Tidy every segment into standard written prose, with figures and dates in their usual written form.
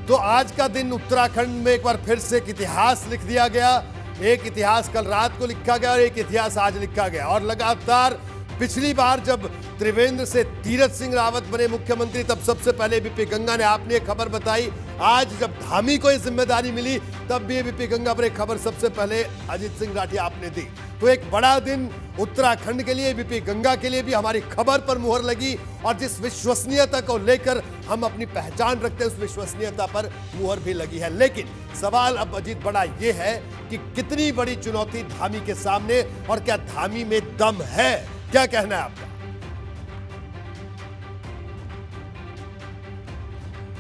तो आज का दिन उत्तराखंड में एक बार फिर से एक इतिहास लिख दिया गया। एक इतिहास कल रात को लिखा गया और एक इतिहास आज लिखा गया। और लगातार पिछली बार जब त्रिवेंद्र से तीरथ सिंह रावत बने मुख्यमंत्री, तब सबसे पहले बीपी गंगा ने आपने एक खबर बताई। आज जब धामी को ये जिम्मेदारी मिली, तब भी बीपी गंगा पर एक खबर सबसे पहले अजीत सिंह राठी आपने दी। तो एक बड़ा दिन उत्तराखंड के लिए, बीपी गंगा के लिए भी हमारी खबर पर मुहर लगी और जिस विश्वसनीयता को लेकर हम अपनी पहचान रखते हैं, उस विश्वसनीयता पर मुहर भी लगी है। लेकिन सवाल अब अजीत बड़ा ये है कि कितनी बड़ी चुनौती धामी के सामने और क्या धामी में दम है? क्या कहना है आपका?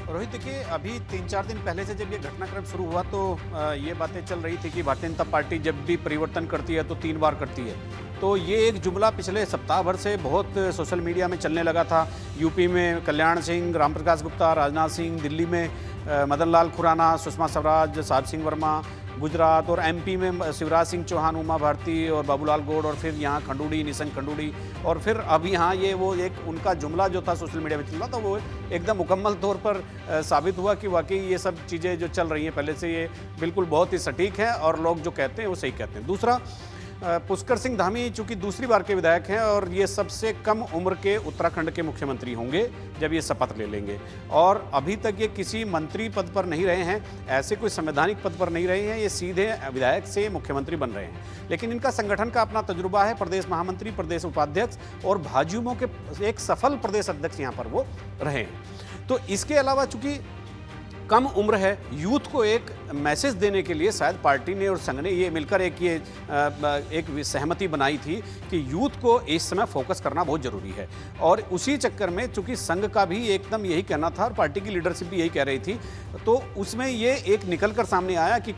रोहित, देखिए, अभी 3-4 दिन पहले से जब ये घटनाक्रम शुरू हुआ तो ये बातें चल रही थी कि भारतीय जनता पार्टी जब भी परिवर्तन करती है तो 3 बार करती है। तो ये एक जुमला पिछले सप्ताह भर से बहुत सोशल मीडिया में चलने लगा था। यूपी में कल्याण सिंह, रामप्रकाश गुप्ता, राजनाथ सिंह, दिल्ली में मदन लाल खुराना, सुषमा स्वराज, साहब सिंह वर्मा, गुजरात, और एमपी में शिवराज सिंह चौहान, उमा भारती और बाबूलाल गौड़, और फिर यहाँ खंडूड़ी, निशंक खंडूड़ी, और फिर अब यहाँ ये वो एक उनका जुमला जो था सोशल मीडिया में चल रहा था, वो एकदम मुकम्मल तौर पर साबित हुआ कि वाकई ये सब चीज़ें जो चल रही हैं पहले से, ये बिल्कुल बहुत ही सटीक है और लोग जो कहते हैं वो सही कहते हैं। दूसरा, पुष्कर सिंह धामी चूंकि दूसरी बार के विधायक हैं और ये सबसे कम उम्र के उत्तराखंड के मुख्यमंत्री होंगे जब ये शपथ ले लेंगे, और अभी तक ये किसी मंत्री पद पर नहीं रहे हैं, ऐसे कोई संवैधानिक पद पर नहीं रहे हैं, ये सीधे विधायक से मुख्यमंत्री बन रहे हैं। लेकिन इनका संगठन का अपना तजुर्बा है, प्रदेश महामंत्री, प्रदेश उपाध्यक्ष और भाजयुमो के एक सफल प्रदेश अध्यक्ष यहाँ पर वो रहे हैं। तो इसके अलावा चूंकि कम उम्र है, यूथ को एक मैसेज देने के लिए शायद पार्टी ने और संघ ने ये मिलकर एक सहमति बनाई थी कि यूथ को इस समय फोकस करना बहुत ज़रूरी है। और उसी चक्कर में चूंकि संघ का भी एकदम यही कहना था और पार्टी की लीडरशिप भी यही कह रही थी, तो उसमें ये एक निकल कर सामने आया कि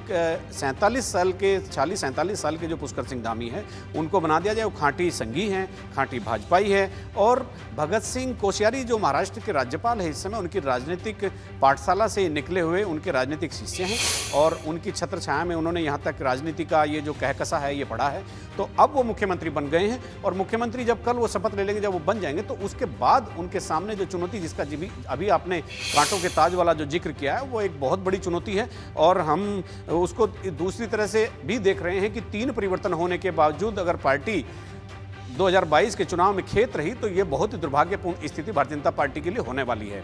47 साल के जो पुष्कर सिंह धामी है उनको बना दिया जाए। वो खांटी संघी हैं, खांटी भाजपाई है, और भगत सिंह कोश्यारी जो महाराष्ट्र के राज्यपाल है इस समय, उनकी राजनीतिक पाठशाला से निकले हुए उनके राजनीतिक शिष्य हैं और उनकी छत्र छाया में उन्होंने यहाँ तक राजनीति का ये जो कहकसा है ये पढ़ा है। तो अब वो मुख्यमंत्री बन गए हैं और मुख्यमंत्री जब कल वो शपथ ले लेंगे, जब वो बन जाएंगे, तो उसके बाद उनके सामने जो चुनौती, जिसका अभी आपने कांटों के ताज वाला जो जिक्र किया है, वो एक बहुत बड़ी चुनौती है। और हम उसको दूसरी तरह से भी देख रहे हैं कि 3 परिवर्तन होने के बावजूद अगर पार्टी 2022 के चुनाव में खेत रही तो ये बहुत ही दुर्भाग्यपूर्ण स्थिति भारतीय जनता पार्टी के लिए होने वाली है।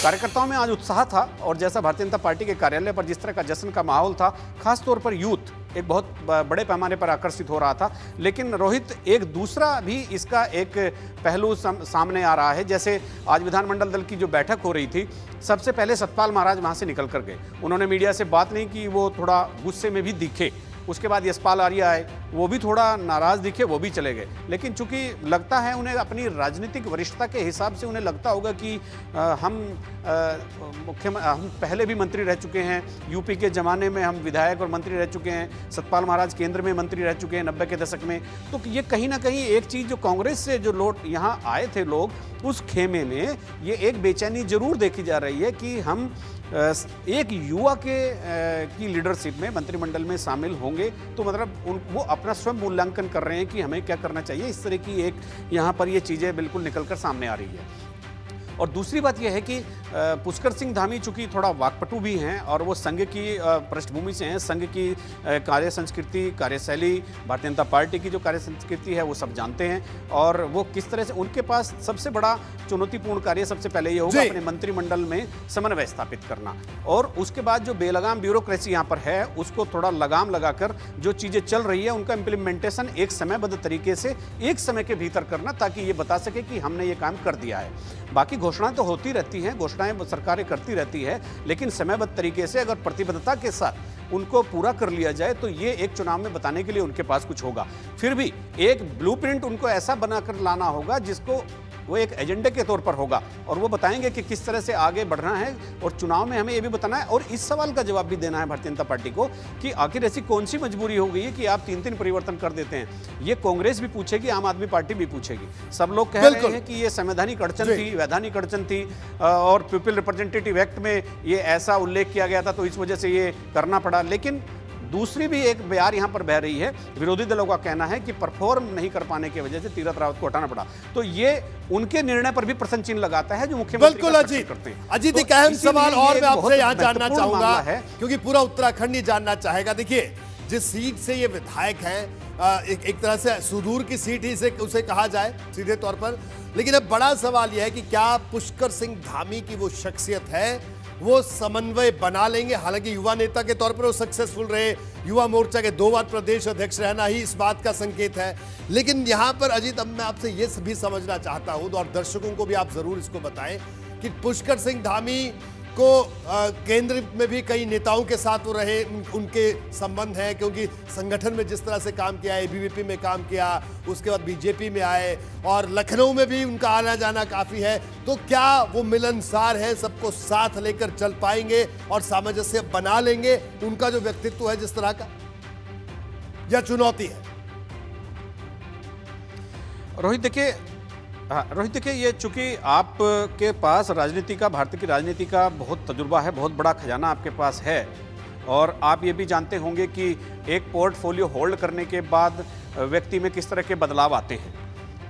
कार्यकर्ताओं में आज उत्साह था और जैसा भारतीय जनता पार्टी के कार्यालय पर जिस तरह का जश्न का माहौल था, खासतौर पर यूथ एक बहुत बड़े पैमाने पर आकर्षित हो रहा था। लेकिन रोहित, एक दूसरा भी इसका एक पहलू सामने आ रहा है। जैसे आज विधानमंडल दल की जो बैठक हो रही थी, सबसे पहले सतपाल महाराज वहाँ से निकल कर गए। उन्होंने मीडिया से बात नहीं की, वो थोड़ा गुस्से में भी दिखे। उसके बाद यशपाल आर्या आए, वो भी थोड़ा नाराज दिखे, वो भी चले गए। लेकिन चूंकि लगता है उन्हें अपनी राजनीतिक वरिष्ठता के हिसाब से उन्हें लगता होगा कि हम पहले भी मंत्री रह चुके हैं, यूपी के ज़माने में हम विधायक और मंत्री रह चुके हैं, सतपाल महाराज केंद्र में मंत्री रह चुके हैं 90 के दशक में। तो ये कहीं ना कहीं एक चीज़ जो कांग्रेस से जो लोग यहाँ आए थे लोग, उस खेमे में ये एक बेचैनी जरूर देखी जा रही है कि हम एक युवा की लीडरशिप में मंत्रिमंडल में शामिल होंगे तो मतलब वो अपना स्वयं मूल्यांकन कर रहे हैं कि हमें क्या करना चाहिए। इस तरह की एक यहाँ पर ये चीज़ें बिल्कुल निकलकर सामने आ रही है। और दूसरी बात यह है कि पुष्कर सिंह धामी चूंकि थोड़ा वाकपटु भी हैं और वो संघ की पृष्ठभूमि से हैं, संघ की कार्य संस्कृति, कार्यशैली, भारतीय जनता पार्टी की जो कार्य संस्कृति है वो सब जानते हैं, और वो किस तरह से उनके पास सबसे बड़ा चुनौतीपूर्ण कार्य सबसे पहले ये होगा अपने मंत्रिमंडल में समन्वय स्थापित करना, और उसके बाद जो बेलगाम ब्यूरोक्रेसी यहाँ पर है उसको थोड़ा लगाम लगाकर जो चीज़ें चल रही है उनका इम्प्लीमेंटेशन एक समयबद्ध तरीके से एक समय के भीतर करना, ताकि ये बता सके कि हमने ये काम कर दिया है। बाकी घोषणाएं तो होती रहती हैं, घोषणाएं सरकारें करती रहती है, लेकिन समयबद्ध तरीके से अगर प्रतिबद्धता के साथ उनको पूरा कर लिया जाए तो ये एक चुनाव में बताने के लिए उनके पास कुछ होगा। फिर भी एक ब्लूप्रिंट उनको ऐसा बनाकर लाना होगा जिसको वो एक एजेंडे के तौर पर होगा, और वो बताएंगे कि किस तरह से आगे बढ़ना है, और चुनाव में हमें ये भी बताना है और इस सवाल का जवाब भी देना है भारतीय जनता पार्टी को कि आखिर ऐसी कौन सी मजबूरी हो गई है कि आप 3-3 परिवर्तन कर देते हैं। ये कांग्रेस भी पूछेगी, आम आदमी पार्टी भी पूछेगी। सब लोग कह रहे हैं कि ये संवैधानिक अड़चन थी, वैधानिक अड़चन थी, और पीपल रिप्रेजेंटेटिव एक्ट में ये ऐसा उल्लेख किया गया था तो इस वजह से ये करना पड़ा। लेकिन दूसरी भी एक बयार यहाँ पर बह रही है, विरोधी दलों का कहना है कि परफॉर्म नहीं कर पाने की वजह से तीरथ रावत को हटाना पड़ा। तो ये उनके निर्णय पर भी प्रश्न चिन्ह लगाता है जो मुख्यमंत्री बिल्कुल अजीत करते हैं। अजीत, तो एक अहम इसीलिए सवाल और ये मैं आपसे बहुत यहाँ जानना महत्वपूर्ण चाहूंगा मामला है। क्योंकि पूरा उत्तराखंड ही जानना चाहेगा। देखिए, जिस सीट से ये विधायक हैं, एक तरह से सुदूर की सीट ही से उसे कहा जाए सीधे तौर पर, लेकिन अब बड़ा सवाल यह है कि क्या पुष्कर सिंह धामी की वो शख्सियत है, वो समन्वय बना लेंगे। हालांकि युवा नेता के तौर पर वो सक्सेसफुल रहे, युवा मोर्चा के 2 बार प्रदेश अध्यक्ष रहना ही इस बात का संकेत है। लेकिन यहां पर अजीत, अब मैं आपसे ये भी समझना चाहता हूं और दर्शकों को भी आप जरूर इसको बताएं कि पुष्कर सिंह धामी को केंद्र में भी कई नेताओं के साथ वो रहे, उनके संबंध हैं, क्योंकि संगठन में जिस तरह से काम किया, एबीवीपी में काम किया, उसके बाद बीजेपी में आए और लखनऊ में भी उनका आना जाना काफी है। तो क्या वो मिलनसार है, सबको साथ लेकर चल पाएंगे और सामंजस्य बना लेंगे उनका जो व्यक्तित्व है जिस तरह का, या चुनौती है? रोहित देखिए, ये चूंकि आपके पास राजनीति का, भारत की राजनीति का बहुत तजुर्बा है, बहुत बड़ा खजाना आपके पास है, और आप ये भी जानते होंगे कि एक पोर्टफोलियो होल्ड करने के बाद व्यक्ति में किस तरह के बदलाव आते हैं।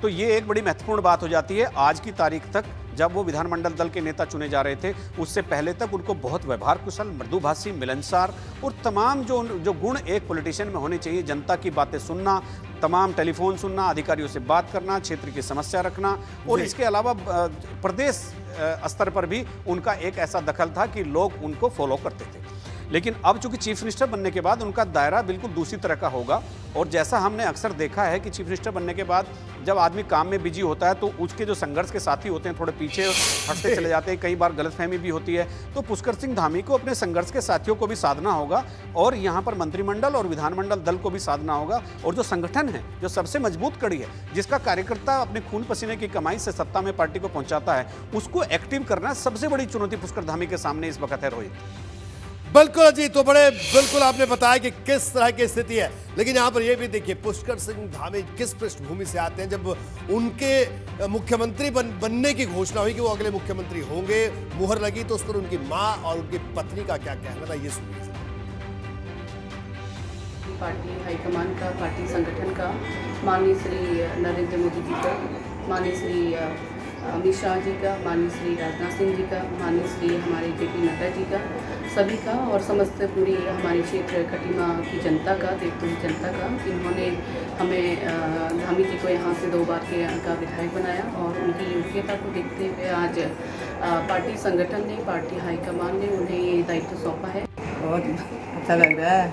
तो ये एक बड़ी महत्वपूर्ण बात हो जाती है। आज की तारीख तक जब वो विधानमंडल दल के नेता चुने जा रहे थे, उससे पहले तक उनको बहुत व्यवहार कुशल, मृदुभाषी, मिलनसार और तमाम जो गुण एक पॉलिटिशियन में होने चाहिए, जनता की बातें सुनना, तमाम टेलीफोन सुनना, अधिकारियों से बात करना, क्षेत्र की समस्या रखना, और इसके अलावा प्रदेश स्तर पर भी उनका एक ऐसा दखल था कि लोग उनको फॉलो करते थे। लेकिन अब चूंकि चीफ मिनिस्टर बनने के बाद उनका दायरा बिल्कुल दूसरी तरह का होगा, और जैसा हमने अक्सर देखा है कि चीफ मिनिस्टर बनने के बाद जब आदमी काम में बिजी होता है तो उसके जो संघर्ष के साथी होते हैं थोड़े पीछे हटते चले जाते हैं, कई बार गलतफहमी भी होती है। तो पुष्कर सिंह धामी को अपने संघर्ष के साथियों को भी साधना होगा, और यहाँ पर मंत्रिमंडल और विधानमंडल दल को भी साधना होगा, और जो संगठन है, जो सबसे मजबूत कड़ी है, जिसका कार्यकर्ता अपने खून पसीने की कमाई से सत्ता में पार्टी को पहुंचाता है, उसको एक्टिव करना सबसे बड़ी चुनौती पुष्कर धामी के सामने इस वक्त है। रोहित, बिल्कुल अजीत, तो बिल्कुल आपने बताया कि किस तरह की स्थिति है। लेकिन यहाँ पर यह भी देखिए, पुष्कर सिंह धामी किस पृष्ठभूमि से आते हैं। जब उनके मुख्यमंत्री बनने की घोषणा हुई कि वो अगले मुख्यमंत्री होंगे, मुहर लगी, तो उस पर उनकी मां और उनकी पत्नी का क्या कहना था, ये सुनिए। पार्टी हाईकमान का, पार्टी संगठन का, माननीय श्री नरेंद्र मोदी जी का, माननीय श्री अमित शाह जी का, माननीय श्री राजनाथ सिंह जी का, माननीय श्री हमारे जेपी नड्डा जी का, सभी का, और समस्त पूरी हमारे क्षेत्र खटीमा की जनता का, देवतुल्य जनता का, इन्होंने हमें धामी जी को यहाँ से 2 बार का विधायक बनाया, और उनकी योग्यता को देखते हुए आज पार्टी संगठन ने, पार्टी हाईकमान ने उन्हें ये दायित्व सौंपा है। बहुत अच्छा लग रहा है।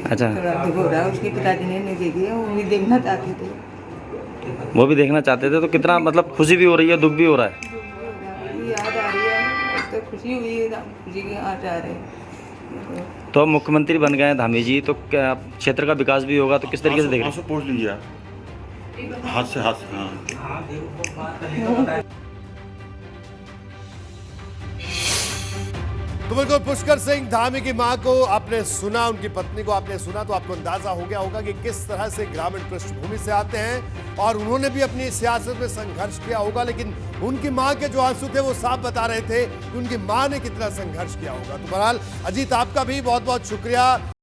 अच्छा, थोड़ा दुख हो रहा है, उसके पिताजी ने नहीं देखी है, वो भी देखना चाहते थे। वो भी देखना चाहते थे, तो कितना मतलब खुशी भी हो रही है, दुख भी हो रहा है? याद आ रही है, तो खुशी हुई है, खुशी की याद आ रही है। तो मुख्यमंत्री बन गए हैं धामी जी, तो क्या क्षेत्र का विकास भी होगा? तो किस तरीके से देख रहे हैं? पूछ लीजिए हाथ से हाथ। तो बिल्कुल पुष्कर सिंह धामी की मां को आपने सुना, उनकी पत्नी को आपने सुना, तो आपको अंदाजा हो गया होगा कि किस तरह से ग्रामीण पृष्ठभूमि से आते हैं, और उन्होंने भी अपनी सियासत में संघर्ष किया होगा। लेकिन उनकी मां के जो आंसू थे वो साफ बता रहे थे कि उनकी मां ने कितना संघर्ष किया होगा। तो बहरहाल अजीत, आपका भी बहुत बहुत शुक्रिया।